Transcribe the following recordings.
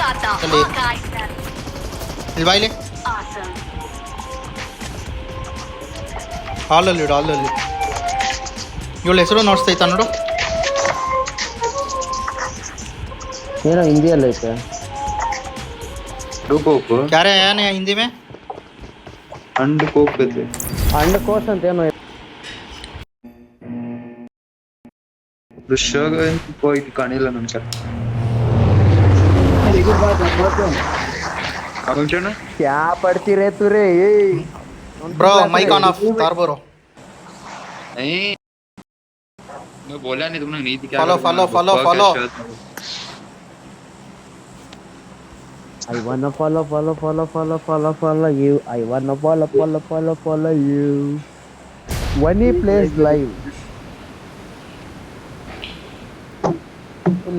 Got the Dali. Hawkeye set. ಇಲ್ಲಿ ಬಾಯ್ಲಿ Awesome. ಹಾಲಲ್ಲಿ ಇಡು ಹಾಲಲ್ಲಿ ಇವಳ ಹೆಸರು ನೋಡ್ಸ್ತೈತಾ ನೋಡು. ಏನೋ ಹಿಂದಿಯಲ್ಲಿ ಐತೆ. ಕ್ಯಾರೆ ಏನೇ ಹಿಂದಿ ಮೇ अंड कोक पे ಅಂಡ್ ಕೋರ್ಸ್ ಅಂತ ಏನೋ ಋಷಾಗ कोई ಕಾಣಿಲ್ಲ ನನಗೆ समझना ಕ್ಯಾ ಪಡ್ತೀರೇ ತುರೇ ಬ್ರೋ ಮೈಕ್ ಆನ್ ಆಫ್ ತಾರ್ ಬ್ರೋ. नहीं मैं बोला नहीं तुमने नीति क्या Follow, करना, follow, बुक्का follow, क्या follow. शर्त? I wanna follow you. I wanna follow you. When he plays live.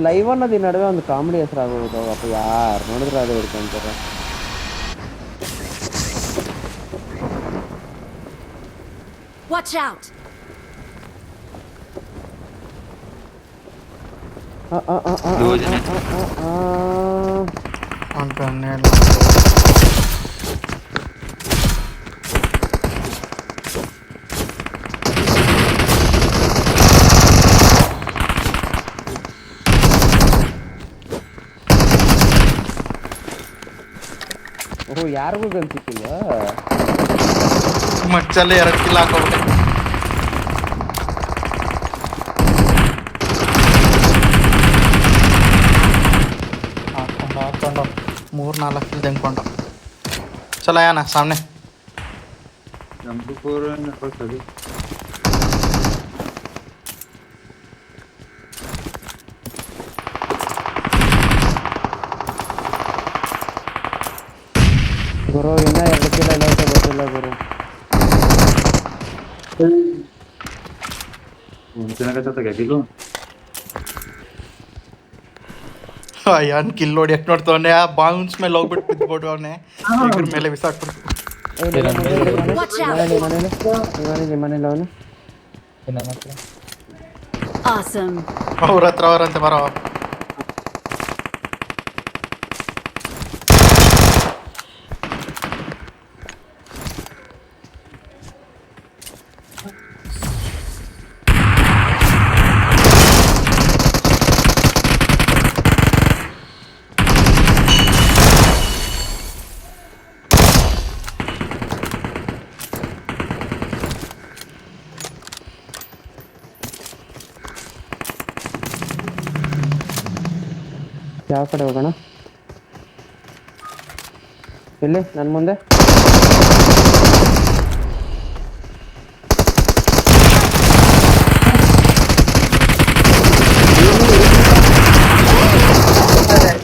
Live ಅನ್ನೋದು ಈ ನಡುವೆ ಒಂದು ಕಾಮಿಡಿ ಹೆಸರಾಗೋದು ಅಪ್ಪ ಯಾರು ನೋಡಿದ್ರೆ ಅದೇ ಹಿಡ್ಕೊಂತಾರೆ. Watch out. दो जने ಅಂತಾನೆ ಓಹೋ ಯಾರಿಗೂ ಗನ್ ಸಿಕ್ಕಿಲ್ವಾ? ಮಚ್ಚಲ್ಲಿ 2 ಕಿಲ್ ಹಾಕೋಬಿಟ್ಟೆ. ಹಾಕೊಂಡು 3-4 ಕಿಲ್ ತೆಂದ್ಕೊಂಡು ಚಲ ಯಾನ ಸಾಮನೆ नंबर 4 नंबर 3 ಗುರು ಇನ್ನ 2 ಕಿಲೋ ಎಲ್ಲ ಐತೆ ಗೊತ್ತಿಲ್ಲ ಗುರು. उनसे का चाहता क्या किलो ಯಾನ್ ಕಿಲ್ ನೋಡಿ ಯಾಕೆ ನೋಡ್ತವನೆ ಆ ಬೌನ್ಸ್ ಮೇಲೆ ಹೋಗ್ಬಿಟ್ಟು ಬಿದ್ಬಿಟ್ಟು ಅವನೇ ಇದ್ರ ಮೇಲೆ ಬಿಸಾಕ್ಬಿಡ್ತು. Watch out. ಮನೇಲಿ ಅವನು Awesome. ಅವ್ರ ಹತ್ರ ಅವರಂತೆ ಬರೋ ಯಾವ ಕಡೆ ಹೋಗೋಣ? ಇಲ್ಲಿ ನನ್ನ ಮುಂದೆ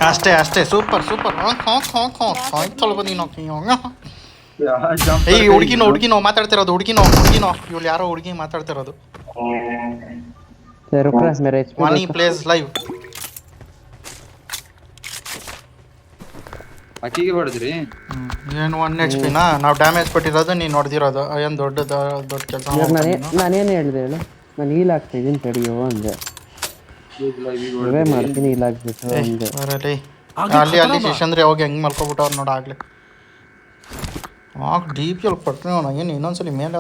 ಅಷ್ಟೇ ಅಷ್ಟೇ ಸೂಪರ್ ಸೂಪರ್ ಸಾಯ್ತಲ್ಲ ಬನ್ನಿ ಏಯ್ ಹುಡುಗಿನೋ ಮಾತಾಡ್ತಿರೋದು ಹುಡುಗಿನೋ ಇವಳು ಯಾರೋ ಹುಡುಗಿ ಮಾತಾಡ್ತಿರೋದು. ವಾನಿ ಪ್ಲೇಸ್ ಲೈವ್ ಅಕ್ಕಿಗೆ ಬಡದ್ರಿ ಏನು 1 HP ನಾ ನಾವು ಡ್ಯಾಮೇಜ್ ಕೊಟ್ಟಿರೋದು ನೀನು ನೋಡ್ದಿರೋದು ಏನು ದೊಡ್ಡ ಕೆಲಸ. ನಾನೇನು ಹೇಳಿದೆ ಹೇಳು, ನಾನು ಹೀಲ್ ಆಗ್ತಾ ಇದ್ದೀನಿ ತಡಿಯೋ ಅಂದೆ. ಇವೇ ಮಾಡ್ತೀನಿ ಹೀಲ್ ಆಗ್ಬಿಟ್ಟು ಅಂದೆ. ಬರಲಿ ಅಲ್ಲಿ ಶೇಷಂದ್ರೆ ಹೋಗಿ ಹೆಂಗೆ ಮಲ್ಕೊಬಿಟ್ಟು ಅವ್ರು ನೋಡು ಆಗ್ಲಿ ಡೀಪ್ ಎಲ್ಲಿ ಕೊಟ್ಟರೆ ಏನು ಇನ್ನೊಂದ್ಸಲಿ ಮೇಲೆ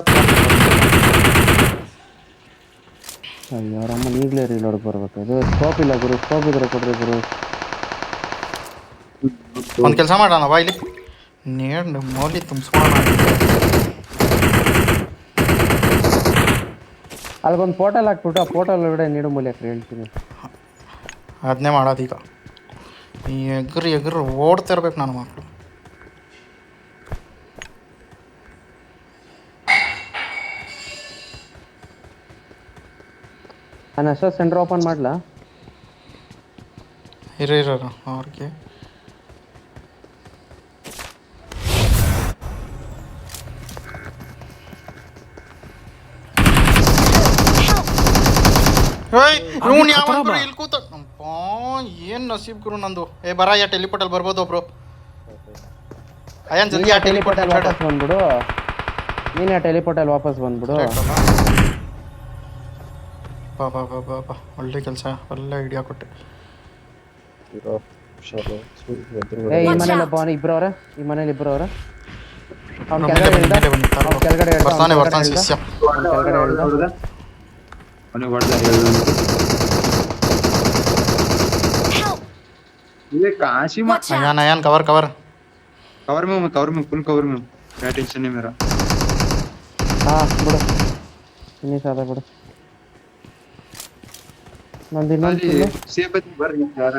ಅಯ್ಯೋ ಅವರಮ್ಮ ಈಗಲೇ ರೀಲೋಡ್ ಬರ್ಬೇಕು. ಅದು ಸ್ಕೋಪ್ ಇಲ್ಲ ಗುರು, ಸ್ಕೋಪ್ ಇದ್ರೆ ಕೊಡ್ರಿ ಗುರು. ಒಂದು ಕೆಲಸ ಮಾಡೋಣ ಬಾ ಇಲ್ಲಿ ನೇಡು ಮೌಲಿ ತುಂಬಿಸ್ಕೊಳ್ಳೋಣ. ಅಲ್ಲಿಗೊಂದು ಪೋಟಲ್ ಹಾಕ್ಬಿಟ್ಟು ಆ ಪೋಟಲ್ ಒಳಗಡೆ ನೀಡು ಮೂಲೆ ಹತ್ರ ಹೇಳ್ತೀನಿ. ಅದನ್ನೇ ಮಾಡೋದೀಗ. ಈ ಎಗ್ರು ಓಡ್ತಿರ್ಬೇಕು ನನ್ನ ಮಕ್ಕಳು. ನಾನು ಅಷ್ಟೊತ್ತು ಸೆಂಟ್ರ್ ಓಪನ್ ಮಾಡಲಾ? ಇರೋ ಅವ್ರಿಗೆ ಇವನು ಯಾವಾಗ ಇಲ್ಲಿ ಕೂತ ಏನು ನಸೀಬ್ ಗುರು ನಂದು. ಬರ ಯಾ ಟೆಲಿಪೋರ್ಟಲ್ಲಿ ಬರ್ಬೋದು ಒಬ್ರು. ಅಯ್ಯನ್ ಜಲ್ದಿ ಆ ಟೆಲಿಪೋರ್ಟಲ್ಲಿ ವಾಪಸ್ ಬಂದ್ಬಿಡು. ನೀನು ಆ ಟೆಲಿಪೋರ್ಟಲ್ಲಿ ವಾಪಸ್ ಬಂದ್ಬಿಡು. ಬಾ ಒಳ್ಳೆ ಕೆಲಸ, ಒಳ್ಳೆ ಐಡಿಯಾ ಕೊಟ್ಟೆ. ಏ ಈ Watch ಮನೇಲಿ out. ಒಬ್ಬ ಇಬ್ರವ್ರ ಈ ಮನೇಲಿ ಇಬ್ರವ್ರ ಅವ್ನ ಮೇಲೆ ಕೆಳಗಡೆ ಬನ್ನಿ ಇಳ್ದ ಮೇಲೆ ಬನ್ನಿ ಅವ್ನ ಕೆಳಗಡೆ ಇಳ್ದ ಬರ್ತಾನೆ ಬರ್ತಾನೆ ಶಿಷ್ಯ ಅವ್ನ ಕೆಳಗಡೆ ಇಳ್ದ ಅವನಿಗೆ ಹೊಡೆದ Help. ये कहाँ से मार Watch ಅಯ್ಯಾನ್ out. ಅಯ್ಯಾನ್ ಕವರ್ ಕವರ್ कवर में फुल कवर में क्या टेंशन नहीं मेरा ಹಾ ಬಿಡು ಫಿನಿಶ್ ಆದ ಬಿಡು ನಂದು ಇನ್ನೊಂದು खाली ಕಿಲ್ಲು सेब भर यार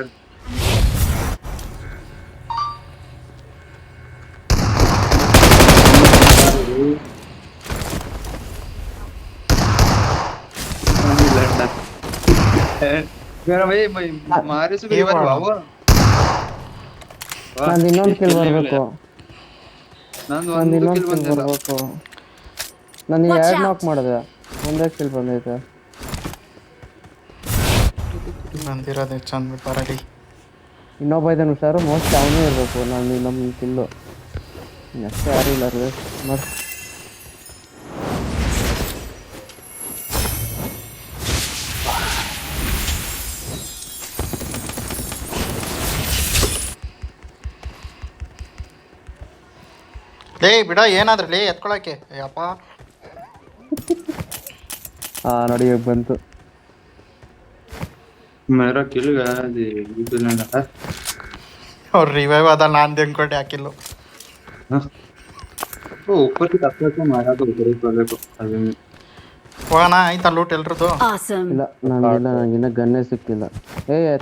मेरा भाई मारे से भी बार बाबा ನಂದು ಇನ್ನೊಂದು ಕಿಲ್ ಬರ್ಬೇಕು ನಂದು ನಂದು ಒಂದು ಇನ್ನೊಂದು ಕಿಲ್ ಕಿಲ್ ಬಂದಿಲ್ಲ ಬರ್ಬೇಕು ನಾನು Watch ಎರಡು out. ನಾಕ್ ಮಾಡಿದೆ ಒಂದೇ ಕಿಲ್ ಬಂದೈತೆ ಬಂದಿರೋದು ಚಂದ ಪರಡಿ ಇನ್ನೊಬ್ಬ ಇದ್ದಾನೆ ಹುಷಾರು ಮೋಸ್ಟ್ ಅವನೇ ಇರಬೇಕು ನಾನು ಇನ್ನೊಂದು ಕಿಲ್ಲು ಅಷ್ಟೇ ಯಾರು ಇಲ್ಲ ರೀ ನೋಡಿ ಲೇ ಬಿಡ ಏನಾದ್ರೂ ಲೇ ಎತ್ಕೊಳಕ್ಕೆ ಅಯ್ಯಪ್ಪ ಹಾಂ ನೋಡಿ ಇವಾಗ ಬಂತು मेरा किल गया जी न्यूजीलैंड है ಅವ್ರು ರಿವೈವ್ ಅದ ನಾನು ತೆಂದ್ಕೊಟ್ಟೆ ಹಾಕಿಲ್ಲ वो ऊपर की तत्व को मारा तो ऊपर ही वाले को अभी में ಹೋಗೋಣ ಆಯ್ತಾ ಲೂಟ್ ಎಲ್ರದ್ದು Awesome. ಇಲ್ಲ ನನಗಿಲ್ಲ ನನಗಿನ್ನ ಗನ್ನೇ ಸಿಕ್ಕಿಲ್ಲ ಏ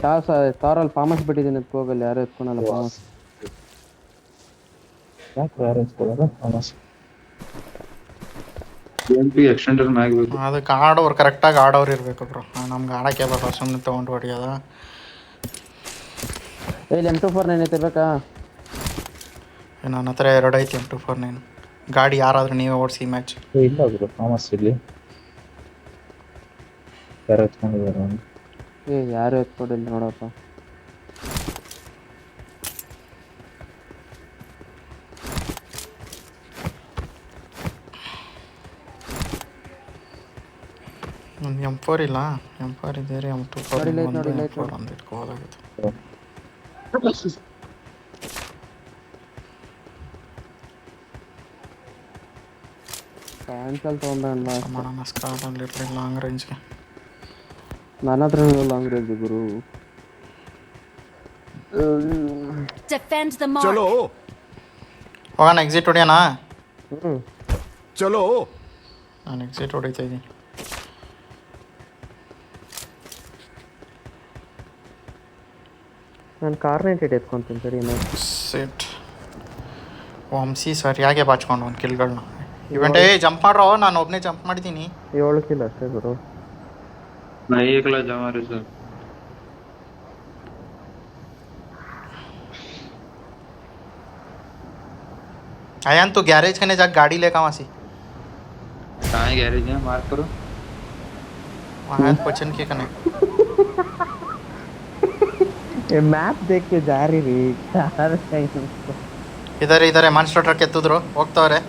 ತಾರಲ್ಲಿ ಫಾರ್ಮಸ್ ಬಿಟ್ಟಿದ್ದೀನಿ ಎತ್ಕೊ ಹೋಗಲ್ಲ ಯಾರು ಎತ್ಕೊಳಲ್ಲ ಫಾರ್ಮಸ್ एमपी एक्सटेंडर में ಆಗಬೇಕು ಅದಕ್ಕೆ ಆಡೋರು ಕರೆಕ್ಟಾಗಿ ಆಡೋರು ಇರಬೇಕು ಬ್ರೋ ನಮ್ಗೆ ಆಡೋಕ್ಕೆ ಬರೋ ಸುಮ್ಮನೆ ತೊಗೊಂಡು ಹೊಡಿಯೋದ ಏ M24 ಏನೈತೆ ಬೇಕಾ ನನ್ನ ಹತ್ರ 2 ಐತಿ M249 ಗಾಡಿ ಯಾರಾದರೂ ನೀವೇ ಓಡಿಸಿ ಮ್ಯಾಚ್ ಇಲ್ಲ ಗುರು ಫಾಮಸ್ ಇಲ್ಲಿ ಯಾರು ಎತ್ಕೊಂಡಿದ್ದಾರೆ ಏ ಯಾರು ಎತ್ಕೊಡಿಲ್ಲ ನೋಡಪ್ಪ ಒಂದು M4 ಇಲ್ಲ M4 ಇದೆ ರೀ M249 ನೋಡಿಲ್ಲ ಐತೆ, ಒಂದು ನೋಡಿಲ್ಲ M4 ಐತೆ. ಒಂದು ಇಟ್ಕೋದಾಗಿತ್ತು ಕ್ಯಾನ್ಸಲ್ ತೊಗೊಂಡಲ್ಲ ಮಾಡೋಣ ಸ್ಕಾಡಲ್ಲಿ ಇರಲಿಲ್ಲ ಲಾಂಗ್ ರೇಂಜ್ಗೆ ನನ್ನ ಹತ್ರ long range Guru Defend the mark. ಹೋಗೋಣ ಎಕ್ಸಿಟ್ ಹೊಡಿಯೋಣ ಹ್ಞೂ ನಾನು ಎಕ್ಸಿಟ್ ಹೊಡಿತಾ ಇದ್ದೀನಿ ನಾನು ಕಾರ್ 98 ಎತ್ಕೊಂತೀನಿ ಸರಿ ಸೆಟ್ ವಂಶಿ ಸರಿಯಾಗೆ ಬಾಚ್ಕೊಂಡು ಒಂದು ಕಿಲ್ಗಳನ್ನ ಇವೆಂಟೇ ಜಂಪ್ ಮಾಡ್ರೋ ನಾನು ಒಬ್ಬನೇ ಜಂಪ್ ಮಾಡಿದ್ದೀನಿ 7 ಕಿಲ್ ಅಷ್ಟೇ ಗುರು मैं एकला जा मारे सर आयान तू गैरेज करने जा गाड़ी लेकर वहाँ से कहाँ है गैरेज है मार्क करो वहाँ है क्वेश्चन के कने ये मैप देख के जा रही री यार इधर इधर है मानस्टर ट्रक ಎತ್ತಿದ್ರು ಹೋಗ್ತವ್ರೆ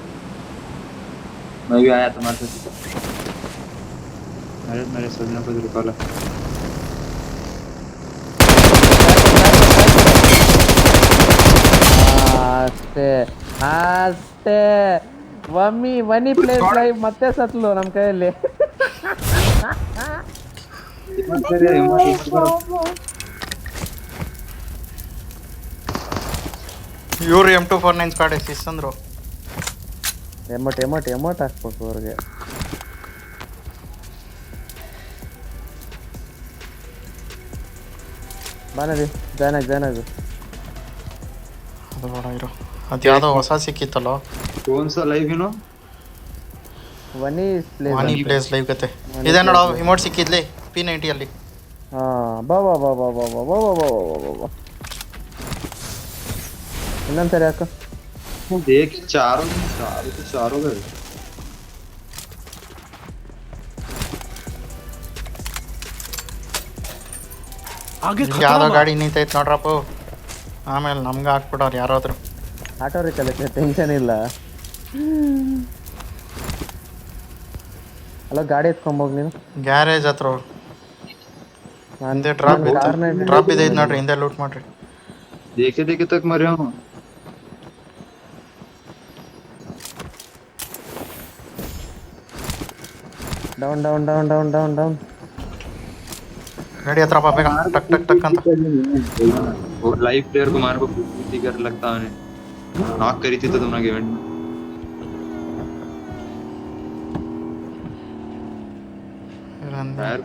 मैं भी आया तुम्हारे साथ मेरे सोचना कुछ रुका ला ಅಷ್ಟೇ ಅಷ್ಟೇ ವನಿ ಪ್ಲೇಸ್ ಲೈವ್ ಮತ್ತೆ ಸತ್ಲು ನಮ್ಮ ಕೈಯಲ್ಲಿ ಇವ್ರು M249 ಸ್ಕ್ವಾಡ್ ಎಸ್ ಅಂದ್ರು ಎಮೋಟ್ ಹಾಕ್ಬೇಕು ಅವ್ರಿಗೆ ಬಾನದಿ ಜಾಯ್ನ್ ಆಗಿ ಅದು ಬೇಡ ಇರು ಅದು ಯಾವುದೋ ಹೊಸ ಸಿಕ್ಕಿತ್ತಲ್ಲೋ कौन सा live you know Wani place Wani place live ಕತೆ ಇದೆ ನೋಡೋ ಇಮೋಟ್ ಸಿಕ್ಕಿದ್ಲಿ P90 ಅಲ್ಲಿ ಹಾ ಬಾ ಇನ್ನೊಂದ್ಸರಿ ಹಾಕು देख चारों तो चारों गए ಇಲ್ಲಿ ಯಾವುದೋ ಗಾಡಿ ನಿಂತೈತೆ ನೋಡ್ರಪ್ಪ ಆಮೇಲೆ ನಮ್ಗೆ ಹಾಕ್ಬಿಡೋರು ಯಾರಾದ್ರು ಆಟೋ ರಿಕಲೆಕ್ಟ್ ಟೆನ್ಷನ್ ಇಲ್ಲ ಅಲ್ಲ ಗಾಡಿ ಎತ್ಕೊಂಬೋಗಿ ನೀನು ಗ್ಯಾರೇಜ್ ಹತ್ರ ಹಿಂದೆ ಡ್ರಾಪ್ ಇದೆ ನೋಡ್ರಿ ಹಿಂದೆ ಲೂಟ್ ಮಾಡ್ರಿ देखे देखे तक मरे हूँ down down down down down down ಗಾಡಿ ಹತ್ರ ಬಾ ಬೇಗ ಟಕ್ ಟಕ್ ಟಕ್ ಅಂತ. लाइव प्लेयर को मार को पूरी कर लगता है नॉक करी थी तो तुमने इवेंट में यार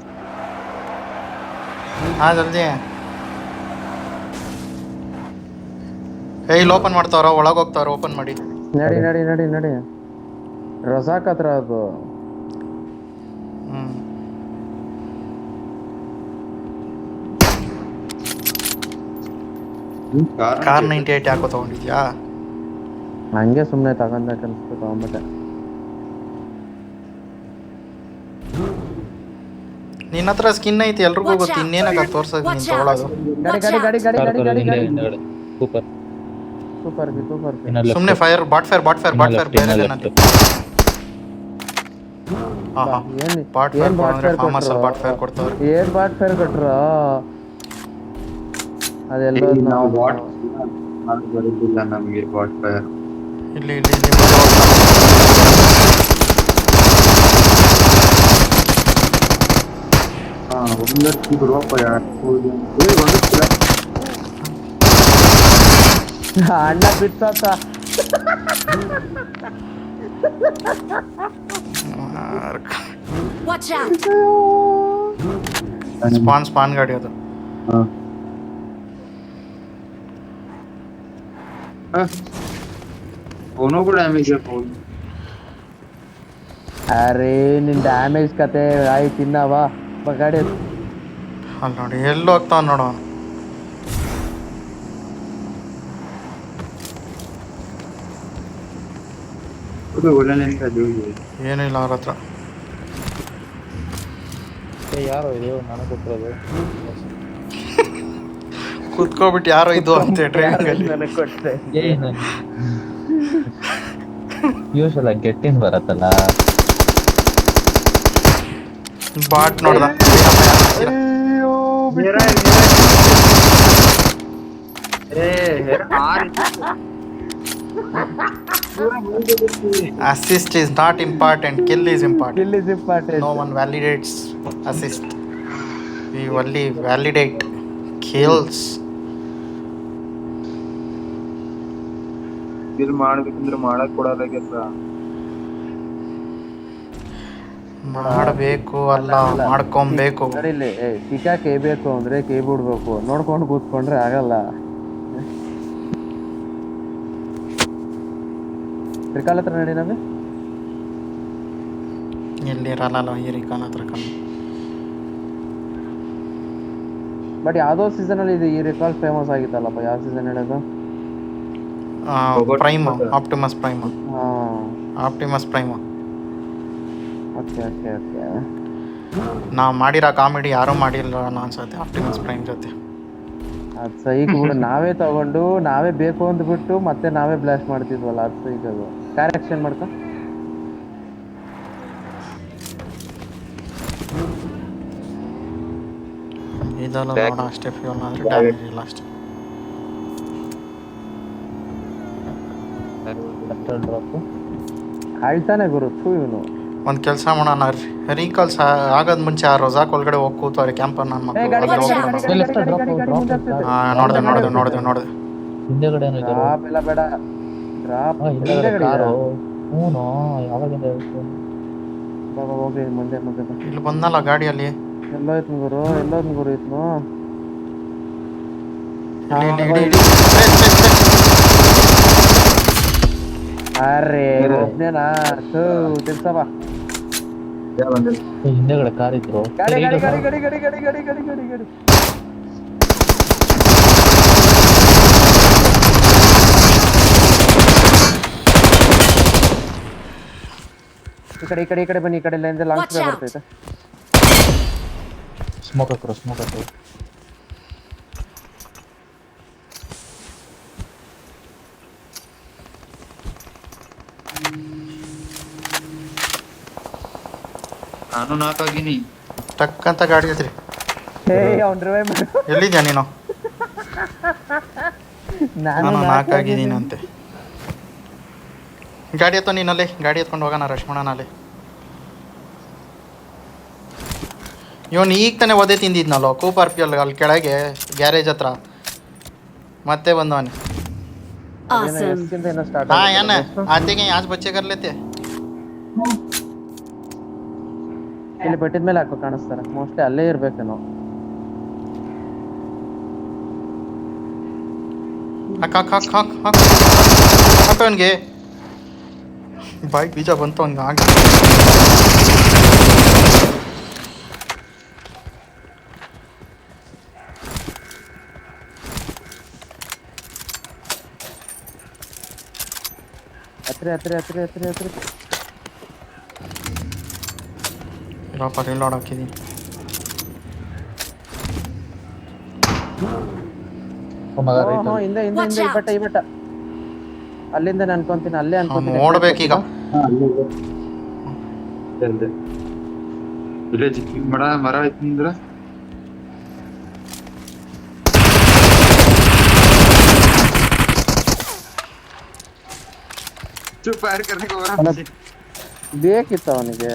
ಹಾಂ ಜಲ್ದಿ. ಇಲ್ಲಿ ಓಪನ್ ಮಾಡ್ತಾವ್ರ, ಒಳಗೆ ಹೋಗ್ತಾವ್ರ, ಓಪನ್ ಮಾಡಿ. ನಡಿ ನಡಿ ನಡಿ ನಡಿ ರಜಾಕ್ ಹತ್ರ ಅದು. ಕಾರ್ 98 ಯಾಕೋ ತಗೊಂಡಿದ್ಯಾ? ಹಂಗೆ ಸುಮ್ಮನೆ ತಗೊಂಡೆ ಅನ್ಸ್ತು ತಗೊಂಡ್ಬಿಟ್ಟೆ. ನಿನ್ನ ಹತ್ರ ಸ್ಕಿನ್ ಐತಿ, ಎಲ್ರಿಗೂ ಗೊತ್ತು. ಇನ್ನೇನಾಗ ತೋರ್ಸೋದು ನೀನು ತಗೊಳ್ಳೋದು? ಗಾಡಿ ಗಾಡಿ ಗಾಡಿ ಗಾಡಿ ಗಾಡಿ ಗಾಡಿ ಗಾಡಿ ಸೂಪರ್ ಸೂಪರ್ ಸೂಪರ್. ಸುಮ್ಮನೆ fire bot fire bot fire bot fire ಬೇರೆ ಏನಾದ್ರು. ಹಾಂ ಹಾಂ ಬಾಟ್ ಫೈರ್ ಕೊಡಂದ್ರೆ ಫಾರ್ಮಸ್ ಬಾಟ್ ಫೈರ್ ಕೊಡ್ತಾವ್ರೆ. ಏನ್ ಬಾಟ್ ಫೈರ್ ಕೊಟ್ರು ಅದೆಲ್ಲ ನಾವು ಬಾಟ್ ಬರುದಿಲ್ಲ ನಮಗೆ ಬಾಟ್ ಫೈರ್. ಇಲ್ಲಿ ಇಲ್ಲಿ ಇಲ್ಲಿ ಒಂದಷ್ಟು ಬರುವಪ್ಪ ಯಾರು ಅಣ್ಣ ಬಿಟ್ಟಾತ. Watch out! ಸ್ಪಾನ್ ಗಾಡಿ ಅದು. ಅವನು ಕೂಡ ಡ್ಯಾಮೇಜ್ ಅರೆ ನಿನ್ ಡ್ಯಾಮೇಜ್ ಕತೆ ಆಯ್ತು. ಇನ್ನವಾ ಗಾಡಿ ಅಲ್ಲಿ ನೋಡಿ ಎಲ್ಲಿ ಹೋಗ್ತಾವ ನೋಡು. ಏನಿಲ್ಲ ಅವ್ರ ಹತ್ರ. ಯಾರೋ ಇದು ನನಗೆ ಗೊತ್ತಿರೋದು. ಕುತ್ಕೋಬಿಟ್ಟು ಯಾರೋ ಇದು ಅಂತ ಡ್ರೈವಿಂಗ್ ಅಲ್ಲಿ ನನಗೆ ಕೊಟ್ಟೆ. ಯೂಶಲ್ ಗೆಟ್ಟಿನ್ ಬರತ್ತಲ್ಲ ಬಾಟ್ ನೋಡ್ದ. Assist is not important, kill is important. Kill is important. No one validates assist. We only validate kills. Kill ಮಾಡ್ಬೇಕಂದ್ರೆ ಮಾಡಕ್ ಕೊಡೋದಾಗ್ಯದ. ಮಾಡಬೇಕು ಅಲ್ಲ ಮಾಡ್ಕೊಬೇಕು. ಇಲ್ಲಿ ಚಿಕ್ಕ ಕೇಬೇಕು ಅಂದ್ರೆ ಕೇ ಬಿಡ್ಬೇಕು, ನೋಡ್ಕೊಂಡು ಕೂತ್ಕೊಂಡ್ರೆ ಆಗಲ್ಲ. ತ್ರಿಕಾಲ್ ಹತ್ರ ನಡಿ ನಮಗೆ. ಇಲ್ಲಿ ಇರಲ್ಲ ಈ ರಿಕಾಲ್ ಹತ್ರ ಕಮ್ಮಿ. ಬಟ್ ಯಾವ್ದೋ ಸೀಸನ್ ಅಲ್ಲಿ ಇದು ಈ ರಿಕಾಲ್ ಫೇಮಸ್ ಆಗಿತ್ತಲ್ಲಪ್ಪ. ಯಾವ ಸೀಸನ್ ಹೇಳೋದು? Prime optimus prime. Optimus prime. Okay okay okay. ನಾವು ಮಾಡಿರೋ ಕಾಮಿಡಿ ಯಾರೂ ಮಾಡಿಲ್ಲ ಅನ್ಸುತ್ತೆ ಆಪ್ಟಿಮಸ್ ಪ್ರೈಮ್ ಜೊತೆ. ಅದು ಸೈಕ್ ಬಿಡು. ನಾವೇ ತಗೊಂಡು ನಾವೇ ಬೇಕು ಅಂದ್ಬಿಟ್ಟು ಮತ್ತೆ ನಾವೇ ಬ್ಲಾಸ್ಟ್ ಮಾಡ್ತಿದ್ವಲ್ಲ, ಅದು ಸೈಕ್. ಅದು ಕರೆಕ್ಷನ್ ಮಾಡ್ಕೊ. ಇದೆಲ್ಲ ನೋಡ ಅಷ್ಟೇ. ಫ್ಯೂಲ್ ಆದರೆ ಡ್ಯಾಮೇಜ್ ಇಲ್ಲ ಅಷ್ಟೇ. ಆಳ್ತಾನೆ ಗುರುತು ಇವನು. ಒಂದು ಕೆಲಸ ಮಾಡೋಣ, ರೀಕಾಲ್ಸ್ ಆಗೋದ್ ಮುಂಚೆ ಆ ರೊಜಾಕ್ ಒಳಗಡೆ ಹೋಗಿ ಕೂತವ್ರೆ ಕ್ಯಾಂಪರ್. ನನ್ನ ಮಕ್ಕಳು ನೋಡ್ದೆ ನೋಡ್ದೆ ನೋಡ್ದೆ ನೋಡ್ದೆ. ಹಿಂದೆಗಡೆ ಡ್ರಾಪ್ ಎಲ್ಲ ಬೇಡ. ಡ್ರಾಪ್ ಹೋಗಿ ಮುಂದೆ ಮುಂದೆ. ಇಲ್ಲಿ ಬಂದಲ್ಲ ಗಾಡಿಯಲ್ಲಿ. ಎಲ್ಲೋಯ್ತು ಗುರು, ಎಲ್ಲೋದ್ ಗುರು ಇತ್ನು. ಅರೆ ಒಬ್ನೇನಾ ತಿರ್ಸವ. ಹಿಂದೆಗಡೆ ಕಾರ್ ಇದ್ರು. ಗಾಡಿ ಗಾಡಿ ಗಾಡಿ ಗಾಡಿ ಗಾಡಿ ಗಾಡಿ ಗಾಡಿ ಗಾಡಿ ಗಾಡಿ ಗಾಡಿ. ಈ ಕಡೆ ಬನ್ನಿ. ಈ ಕಡೆ ಲೈನ್ ಲಾಂಗ್ ಸ್ಪ್ರೇ ಬರ್ತೈತೆ. ಸ್ಮೋಕ್ ಹಾಕ್ರು ಸ್ಮೋಕ್ ಹಾಕ್ರು. ನಾನು ನಾಕಾಗಿನಿ. ಟಕ್ ಅಂತ ಗಾಡಿ ಐತ್ರಿ. ಅವ್ನು ಡ್ರೈವ್ ಮಾಡು. ಎಲ್ಲಿದ್ಯಾ ನೀನು? ನಾನು 4 ಆಗಿದ್ದೀನಿ ಅಂತೆ. ಗಾಡಿ ಎತ್ತೋ ನೀನಲ್ಲಿ, ಗಾಡಿ ಎತ್ಕೊಂಡು ಹೋಗೋಣ, ರಶ್ ಮಾಡೋಣ ಅಲ್ಲಿ. ಇವನು ಈಗ ತಾನೇ ಒದೆ ತಿಂದಿದ್ನಲ್ಲೋ ಕೂಪರ್ ಪಿ ಅಲ್ಲಿ ಕೆಳಗೆ ಗ್ಯಾರೇಜ್ ಹತ್ರ, ಮತ್ತೆ ಬಂದವನೆ. Awesome. हाँ यार ना आते के आज बच्चे कर लेते ಇಲ್ಲಿ ಬೆಟ್ಟದ ಮೇಲೆ ಹಾಕೋ ಕಾಣಿಸ್ತಾರೆ, ಮೋಸ್ಟ್ಲಿ ಅಲ್ಲೇ ಇರ್ಬೇಕೇನೋ. ಹಾಕ ಅವನಿಗೆ ಬಾಯ್ಕ್ ಬೀಜ ಬಂತು ಅವ್ನಿಗೆ ಆಗ. ಹತ್ರ ಇರಪ್ಪ ರೀಲೋಡ್ ಹಾಕಿದ್ದೀನಿ. ಮಗ ಹಿಂದೆ ಈ ಬೆಟ್ಟ ಅಲ್ಲಿಂದ ಅನ್ಕೊಂತೀನಿ, ಅಲ್ಲೇ ಅನ್ಕೊಂತೀನಿ. ನೋಡ್ಬೇಕೀಗ ಇಲ್ಲೇ ಚಿಕ್ಕ ಮರ ಐತಂದ್ರ ಚುಪ್ ಫೈರ್ करने को ಬೇಕಿತ್ತು ಅವನಿಗೆ.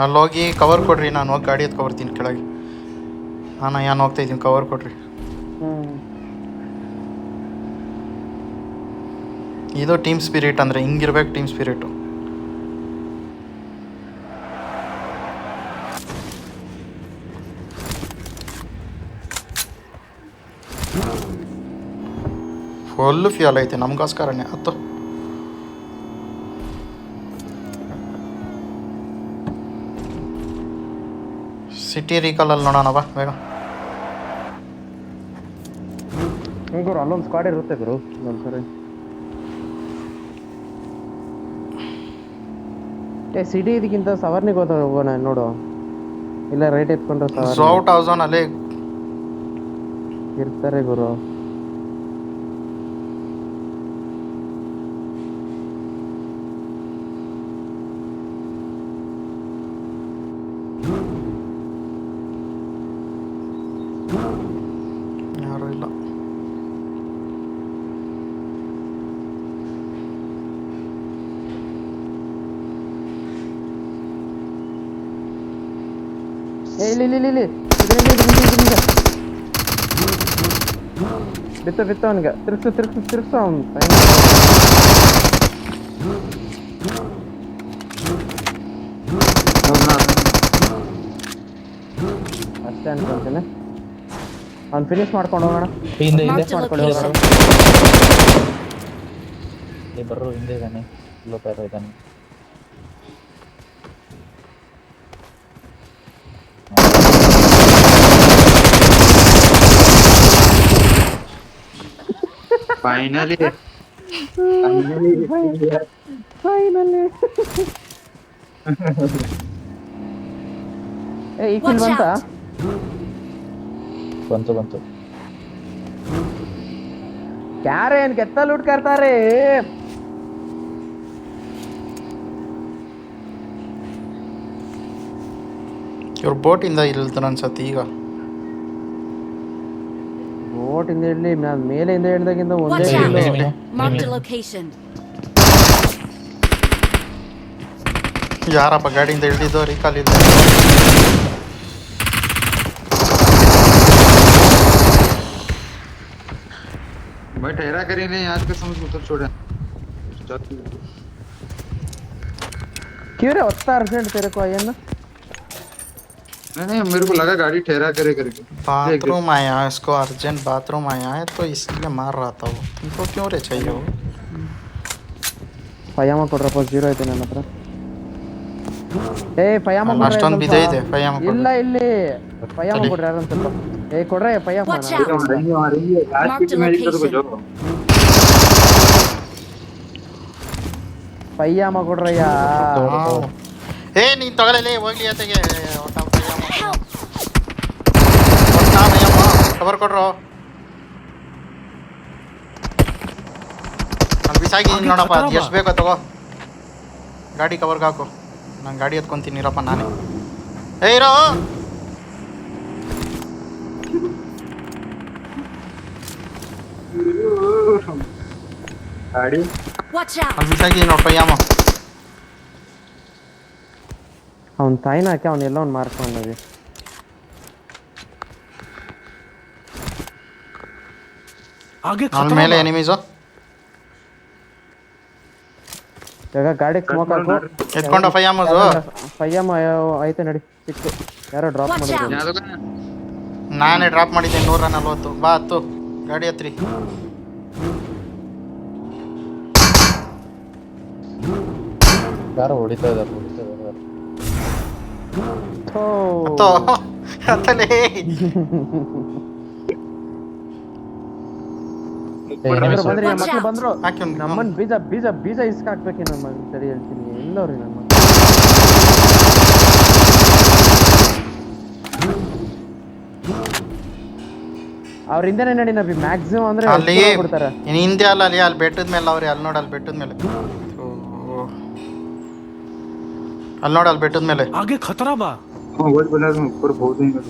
ಅಲ್ಲೋಗಿ ಕವರ್ ಕೊಡ್ರಿ, ನಾನು ಹೋಗಿ ಗಾಡಿ ಎತ್ಕೊ ಬರ್ತೀನಿ ಕೆಳಗೆ. ನಾನು ಹೋಗ್ತಾ ಇದ್ದೀನಿ, ಕವರ್ ಕೊಡ್ರಿ. ಇದು ಟೀಮ್ ಸ್ಪಿರಿಟ್ ಅಂದರೆ ಹಿಂಗಿರ್ಬೇಕು, ಟೀಮ್ ಸ್ಪಿರಿಟು. ಫುಲ್ ಫ್ಯೂಲ್ ಐತೆ ನಮಗೋಸ್ಕರನೇ. ಹತ್ತು ಸಿಟಿ ರೀಕಾಲಲ್ಲಿ ನೋಡೋಣ ಬಾ ಬೇಗ. ಗುರು ಅಲ್ಲೊಂದು ಸ್ಕ್ವಾಡ್ ಇರುತ್ತೆ ಗುರು, ಒಂದ್ಸರಿ. ಸಿಟಿ ಇದಕ್ಕಿಂತ ಸವರ್ನಿಗೆ ಹೋಗೋಣ ನೋಡು, ಇಲ್ಲ ರೈಟ್ ಎತ್ಕೊಂಡ್ರೆ ಔಟ್ ಹೌಸನ್ ಅಲ್ಲೇ ಇರ್ತಾರೆ ಗುರು. ಯಾರು ಇಲ್ಲ. ಇಲ್ಲಿ ಬಿತ್ತ ಅವನಿಗೆ ತಿರ್ಗ್ಸು ಅವನು. ಅಷ್ಟೇ ಅನ್ಕೊಂತೀನಿ. ಅವ್ನು ಫಿನಿಶ್ ಮಾಡ್ಕೊಂಡು ಹೋಗೋಣ. ಹಿಂದೆ Marked a ಮಾಡ್ಕೊಳ್ಳಿ ಹೋಗೋಣ. location. ಬರ್ರು, ಹಿಂದೆ ಇದ್ದಾನೆ, ಲೋಪೇರ ಇದ್ದಾನೆ. ಫೈನಲಿ ಈ ಕಿಲ್ Watch ಬಂತ? out. ಬಂತು ಯಾರೇ ಏನ್ ಕೆತ್ತ ಲೂಟ್ ಕರ್ತಾರೆ. ಇವ್ರು ಬೋಟಿಂದ ಇಲ್ತಾರ ಅನ್ಸತ್ತೆ ಈಗ. ಬೋಟಿಂದ ಇಡ್ಲಿ, ಮೇಲೆಯಿಂದ ಹಿಡ್ದಾಗಿಂದ ಒಂದೇ Watch out. ಇಡ್ಲು. Marked a location. ಯಾರಪ್ಪ ಗಾಡಿಯಿಂದ ಇಳಿದಿದ್ದು ರೀಕಾಲ್ ಇಲ್ಲ. भाई ठहरा करी नहीं आज का समझ मतलब छोड़ा क्यों रे उतना अर्जेंट तेरे को आया ना? नहीं मेरे को लगा गाड़ी ठहरा करे करके. बाथरूम आया, इसको अर्जेंट बाथरूम आया है तो इसलिए मार रहा था वो. तुमको क्यों रे चाहिए वो? ಪಯಾಮ ಕೊಡ್ರಪ್ಪ, 0 ಐತೆ ನನ್ನ ಹತ್ರ. ಪಯಾಮ ಅಷ್ಟೊಂದು ಬಿದೆ ಇದೆ. ಪಯಾಮ ಇಲ್ಲ ಇಲ್ಲಿ ಪಯಾಮ ಕೊಡ್ರಿ ಯಾರು ಅಂತ. ಕೊಡ್ರೆ ಪಯಾಮ. Watch out. Marked a location. ಪಯ್ಯಾಮ ಕೊಡ್ರಯ್ಯ. ನೀನ್ ತಗೊಳ್ಳಲೇ ಹೋಗ್ಲಿ ಅತೆಗೆ. ಕವರ್ ಕೊಡ್ರೋ. ನಾನು ಬಿಸಾಗಿದ್ದೀನಿ ನೋಡಪ್ಪ, ಎಷ್ಟು ಬೇಕೋ ತಗೋ. ಗಾಡಿ ಕವರ್ಗೆ ಹಾಕು, ನಾನು ಗಾಡಿ ಎತ್ಕೊಂತೀನಿ ಇರಪ್ಪ ನಾನೇ. ಇರೋ ಗಾಡಿ Watch out! ಅಲ್ಲಿ ಬಿಸಾಕಿ ನೋಡ್ಪ ಯಾಮ ಅವ್ನ ತಾಯಿನ ಹಾಕಿ ಅವ್ನೆಲ್ಲ ಅವ್ನು ಮಾರ್ಕೊಂಡವಿ. ಅವನ ಮೇಲೆ ಎನಿಮೀಸು ಇವಾಗ ಗಾಡಿಗೆ ಸ್ಮೋಕ್ ಹಾಕು. ಎತ್ಕೊಂಡ ಫೈಯಾಮದು ಫೈಯಮ್ಮ ಐತೆ ನಡಿ ಸಿಕ್ತು. ಯಾರೋ ಡ್ರಾಪ್ Watch out! ಮಾಡಿದ್ರು. ನಾನೇ ಡ್ರಾಪ್ ಮಾಡಿದ್ದೆ 140. ಬಾ ಹತ್ತು ಗಾಡಿ ಹತ್ರಿ. ಯಾರೋ ಹೊಡಿತಾ ಇದ್ದಾರೆ ಥೋ. ಹತ್ತೋ ಹತ್ತಲೇ ಬಂದ್ರಿ ನಮ್ಮ ಮಕ್ಳು ಬಂದ್ರು. ಹಾಕಿ ಒಂದು ನಮ್ಮನ್ ಬೀಜ ಇಸ್ಕ ಹಾಕ್ಬೇಕಿ ನಮ್ಮ ಮಗ. ಸರಿ ಹೇಳ್ತೀನಿ ಎಲ್ಲವ್ರಿ ನಮ್ಮ ಮಗ. ಅವ್ರ ಹಿಂದೆನೆ ನಡಿ ನಬಿ ಮ್ಯಾಕ್ಸಿಮಮ್ ಅಂದ್ರೆ ಅಲ್ಲಿ ಬಿಡ್ತಾರೆ. ಹಿಂದೆ ಅಲ್ಲ ಅಲ್ಲಿ ಬೆಟ್ಟದ ಮೇಲೆ ಅವ್ರಿ ಅಲ್ಲಿ ನೋಡಿ ಅಲ್ಲಿ ಬೆಟ್ಟದ ಮೇಲೆ ಅಲ್ಲಿ ನೋಡಿ ಅಲ್ಲಿ ಬೆಟ್ಟದ ಮೇಲೆ आगे खतरा बा वही बोला तुम ऊपर बहुत ही कर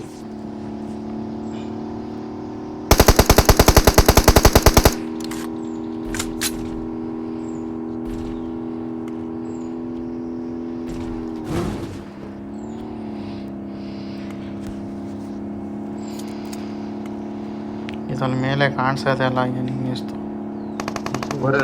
ಇದ್ರಲ್ಲಿ ಮೇಲೆ ಕಾಣಿಸ್ತಾ ಇಲ್ಲ ಏನಿಸ್ತು और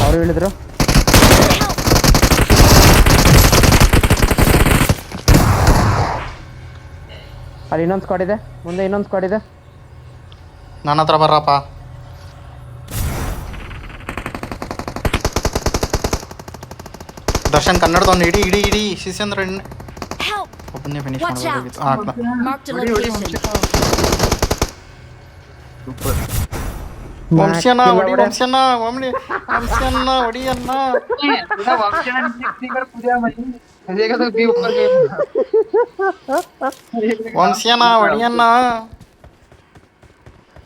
ಅವ್ರು ಹೇಳಿದ್ರು ಅಲ್ಲಿ ಇನ್ನೊಂದು ಸ್ಕ್ವಾಡ್ ಇದೆ, ಮುಂದೆ ಇನ್ನೊಂದು ಸ್ಕ್ವಾಡ್ ಇದೆ. ನನ್ನ ಹತ್ರ ಬರ್ರಪ್ಪ. ದರ್ಶನ್ ಕನ್ನಡದವ್ನು ಇಡೀ ಶಿಷ್ಯಂದ್ರ Help! ಒಬ್ಬನೇ ಫಿನಿಶ್ Watch ಮಾಡಬೇಕಾಗಿತ್ತು. Marked a location. ವಂಶನ ಹೊಡಿ ವಂಶನ ಹೊಡಿಯನ್ನ ವಂಶನ ಹೊಡಿಯನ್ನ.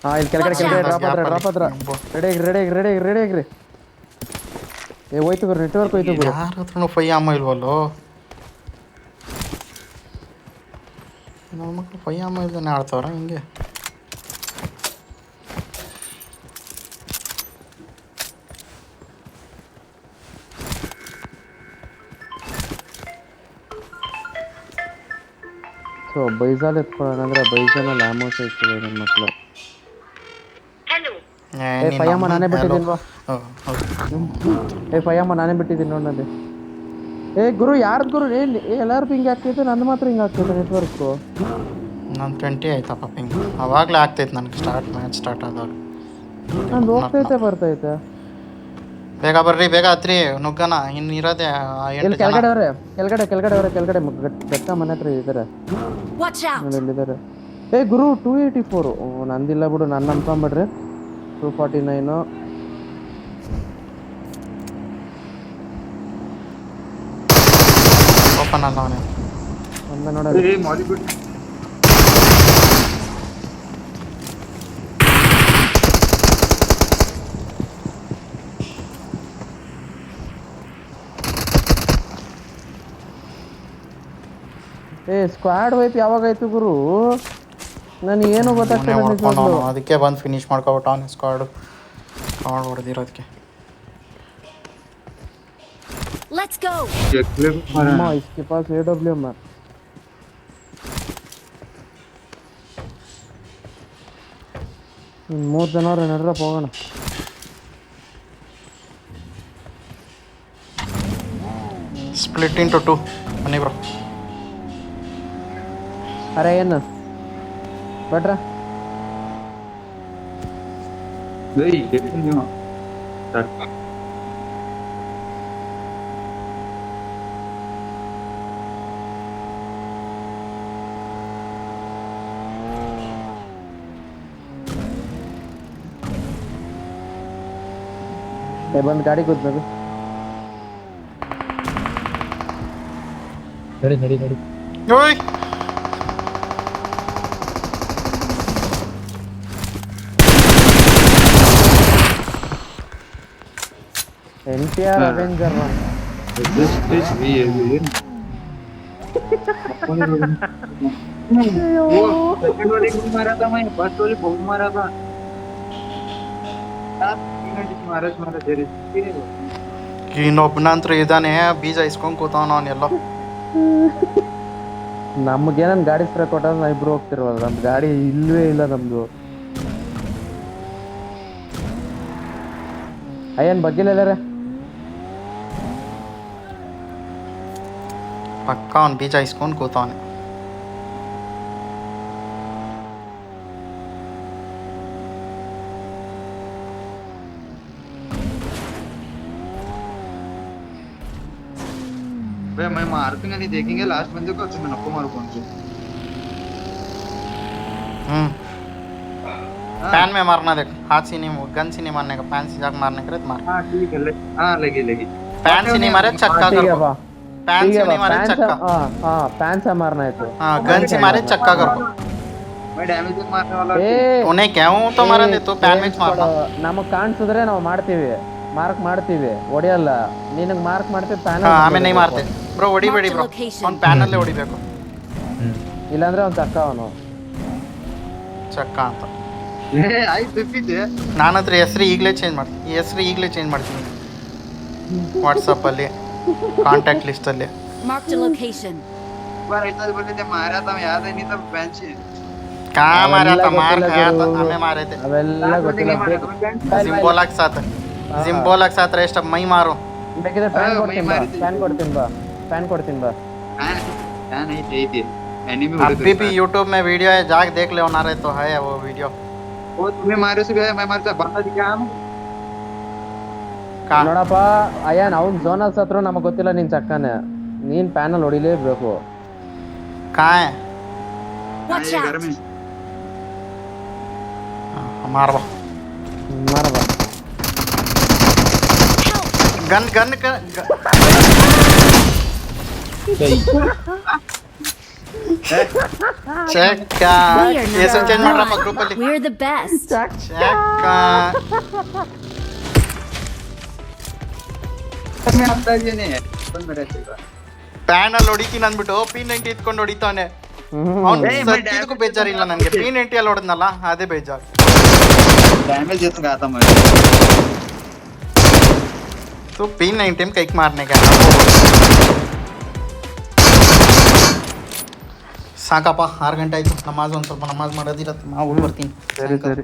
ಹಾ ಇಲ್ಲಿ ಕೆಳಗಡೆ ಡ್ರಾಪ್ ಹತ್ರ ರೆಡಿ ಆಗ್ರಿ. ಏ ಹೋಯ್ತು ಗುರು, ನೆಟ್ವರ್ಕ್ ಹೋಯ್ತು ಗುರು. ಯಾರ ಹತ್ರನೂ ಫೈಯಾಮ ಇಲ್ವಲ್ಲೋ ನಮ್ಮ ಮಕ್ಕಳು. ಫೈಯಾಮ ಇಲ್ದೇ ಆಡ್ತಾವ್ರ ಹಿಂಗೆ. ಸೊ ಬೈಜಾಲ್ ಎತ್ಕೊಳ್ಳೋಣ ಅಂದ್ರೆ ಬೈಜಾನಲ್ಲಿ ಆಮೋಸ್ ಇರ್ತದೆ ನನ್ನ ಮಕ್ಕಳು. ಫೈಯಮ್ಮ ನಾನೇ ಬಿಟ್ಟಿದ್ದೀನ್ವಾ. ಫೈಯಮ್ಮ ನಾನೇ ಬಿಟ್ಟಿದ್ದೀನಿ ನೋಡಲ್ಲಿ. ಗುರು ಯಾರ್ದು ಗುರು ಎಲ್ಲಾರ್ದು ಹಿಂಗೆ ಆಗ್ತೈತೆ, ನಂದು ಮಾತ್ರ ಹಿಂಗೆ ಆಗ್ತೈತೆ ನೆಟ್ವರ್ಕು. ನಾನು 20 ಆಯ್ತಪ್ಪ ಹಿಂಗೆ. ಅವಾಗಲೇ ಆಗ್ತೈತೆ ನನಗೆ ಮ್ಯಾಚ್ ಸ್ಟಾರ್ಟ್ ಆದಾಗ. ನಂದು ಹೋಗ್ತೈತೆ ಬರ್ತೈತೆ. ಬೇಗ ಬರ್ರಿ, ಬೇಗ ಹತ್ರಿ ನುಗ್ಗನ. ಇನ್ನು ಇರೋದೆ 8 ಇಲ್ಲಿ ಕೆಳಗಡೆ ಬೆಟ್ಟ ಮನೆ ಹತ್ರ ಇದ್ದಾರೆ. Watch out! ಇಲ್ಲಿದ್ದಾರೆ. ಗುರು 284. ನಂದಿಲ್ಲ ಬಿಡು, ನಾನು ನಂಬ್ಕೊಂಬಿಡ್ರಿ. 249. ಓಪನ್ ಅಲ್ಲ ಅವನೇ. ಒಂದ ನೋಡೋದು. ए मॉली बिट ಸ್ಕ್ವಾಡ್ ವೈಪ್ ಯಾವಾಗಾಯ್ತು ಗುರು? ನನಗೆ ಏನು ಗೊತ್ತಾಗ್ತಿಲ್ಲ ನಿಜವಾಗ್ಲೂ. ಅದಕ್ಕೆ ಬಂದು ಫಿನಿಶ್ ಮಾಡ್ಕೊಬಿಟ್ಟು ಅವನು ಸ್ಕ್ವಾಡ್ ಹೊಡೆದಿರೋದಕ್ಕೆ. Let's go! ಅಮ್ಮ इसके पास AWM है. ಇನ್ನು 3 ಜನ ಅವ್ರೆ, ನಡ್ರಪ್ಪ ಹೋಗೋಣ. ಸ್ಪ್ಲಿಟ್ ಇಂಟು 2 ಬನ್ನಿ ಬ್ರೋ. ಅರೆ ಏನು ಬಟ್ರ नहीं देखो नहीं ಬಂದು ಗಾಡಿ ಕೂತ್ಬೇಕು. ನಡಿ ಓಯ್ NTR ಅವೆಂಜರ್ मारा था मैं बस वाले बहुत मारा था मारा तेरे ಇನ್ನೊಬ್ಬನಂತ್ರ ಇದ್ದಾನೆ ಬೀಜ ಇಸ್ಕೊಂಡ್ ಕೂತಾವ ಅವನೆಲ್ಲ. ನಮ್ಗೇನನ್ ಗಾಡಿ ಸ್ಪ್ರೇ ಕೊಟ್ಟ ನಾ ಇಬ್ರು ಹೋಗ್ತಿರ್ವಲ್ಲ, ನಮ್ ಗಾಡಿ ಇಲ್ವೇ ಇಲ್ಲ ನಮ್ದು. ಅಯ್ಯನ್ ಬಗ್ಗಿಲ್ಲೇ ಪಕ್ಕ ಅವ್ನು ಬೀಜ ಇಸ್ಕೊಂಡು ಕೂತವನೆ. भाई मैं मारूंगा नहीं, देखेंगे लास्ट बंदे को, मैं नको मारू कौन से। पैन में मारना देख, हाथ से नहीं, गन से नहीं मारने का, पैन से जाकर मारने का मार। हाँ ठीक है, हाँ लगी लगी। पैन से नहीं मारे चक्का कर, पैन से नहीं मारे चक्का। हाँ पैन से मारना है तो हाँ गन से मारे चक्का कर। मैं डैमेज मारने वाला उन्हें क्या हूँ तो मारा दे तो पैन में मारना। ನಮಗೆ ಕಾಣಿಸಿದ್ರೆ ನಾವು ಮಾಡ್ತೀವಿ, ಮಾರ್ಕ್ ಮಾಡ್ತೀವಿ, ಹೊಡಿಯಲ್ಲ. ನಿನಗೆ ಮಾರ್ಕ್ ಮಾಡ್ತೀವಿ, ಪ್ಯಾನ್ ಆಮೇಲೆ नहीं मारते ಬ್ರೋ, ಹೊಡಿಬೇಡಿ ಬ್ರೋ, ಅವ್ನು ಪ್ಯಾನಲ್ಲೇ ಹೊಡಿಬೇಕು. ಇಲ್ಲಾಂದ್ರೆ ಅವ್ನು ಚಕ್ಕ, ಅವನು ಚಕ್ಕ ಅಂತ. ಆಯ್ತು ತಪ್ಪಿದ್ದೆ. ನಾನು ಹತ್ರ ಹೆಸರು ಈಗಲೇ ಚೇಂಜ್ ಮಾಡ್ತೀನಿ, ಈ ಹೆಸರು ಈಗಲೇ ಚೇಂಜ್ ಮಾಡ್ತೀನಿ ವಾಟ್ಸಪ್ಪಲ್ಲಿ ಕಾಂಟ್ಯಾಕ್ಟ್ ಲಿಸ್ಟಲ್ಲಿ. Marked a location. बार ऐसा बोले थे मारा था, याद है नहीं, तब बेंच कहाँ मारा था, मार खाया था, हमें मारे थे ಅವೆಲ್ಲ ಗೊತ್ತಿಲ್ಲ. जिम्बोला के साथ, जिम्बोला के साथ रेस्ट अब मैं मारो। ಬೇಕಿದ್ರೆ ಪ್ಯಾನ್ ಕೊಡ್ತೀನಿ ಬಾ, ಪ್ಯಾನ್ ಕೊಡ್ತೀನಿ ಬಾ, ಪ್ಯಾನ್ ಕೊಡ್ತೀನಿ ಬಾ. हां नहीं चाहिए थी एनिमी। अभी भी YouTube में वीडियो है, जाके देख ले, होना रहे तो है वो वीडियो। वो तुम्हें मारे से गया, मैं मारता बंदा दिखा हम कहाँ ನೋಡಪ್ಪ ಅಯ್ಯನ್, ಅವ್ನ್ ಝೋನಲ್ಲಿ ಸತ್ರು ನಮಗೆ ಗೊತ್ತಿಲ್ಲ, ನಿನ್ ಚಕ್ಕನೆ, ನೀನ್ ಪ್ಯಾನಲ್ಲಿ ಹೊಡಿಲೇಬೇಕು. कहाँ है Watch घर out. में। मारवा ಮಾರಬ गन गन कर चेक का We are ये सब चेंज मार रहा number ग्रुप ಅಲ್ಲಿ one. We're the best. Check का मैं आता ही नहीं है बंद मेरा चलता। ಪ್ಯಾನ್ ಅಲ್ಲಿ ಹೊಡಿತೀನಿ ಅಂದ್ಬಿಟ್ಟು P90 ಇಟ್ಕೊಂಡು ಹೊಡಿತಾನೆ ಅವ್ನು. ಸತ್ತಿದ್ದಕ್ಕೂ ಬೇಜಾರಿಲ್ಲ ನನಗೆ, P90 ಅಲ್ಲಿ ಹೊಡೆದ್ನಲ್ಲ ಅದೇ ಬೇಜಾರು. डैमेज जैसा गया था मैं तो P90 में कई मारने का ಸಾಕಪ್ಪ, 6 ಗಂಟೆ ಆಯ್ತು. ನಮಾಜ್ ಒಂದು ಸ್ವಲ್ಪ ನಮಾಜ್ ಮಾಡೋದಿರತ್ತೆ, ನಾವು ಬರ್ತೀನಿ. ಸರಿ ಸರಿ.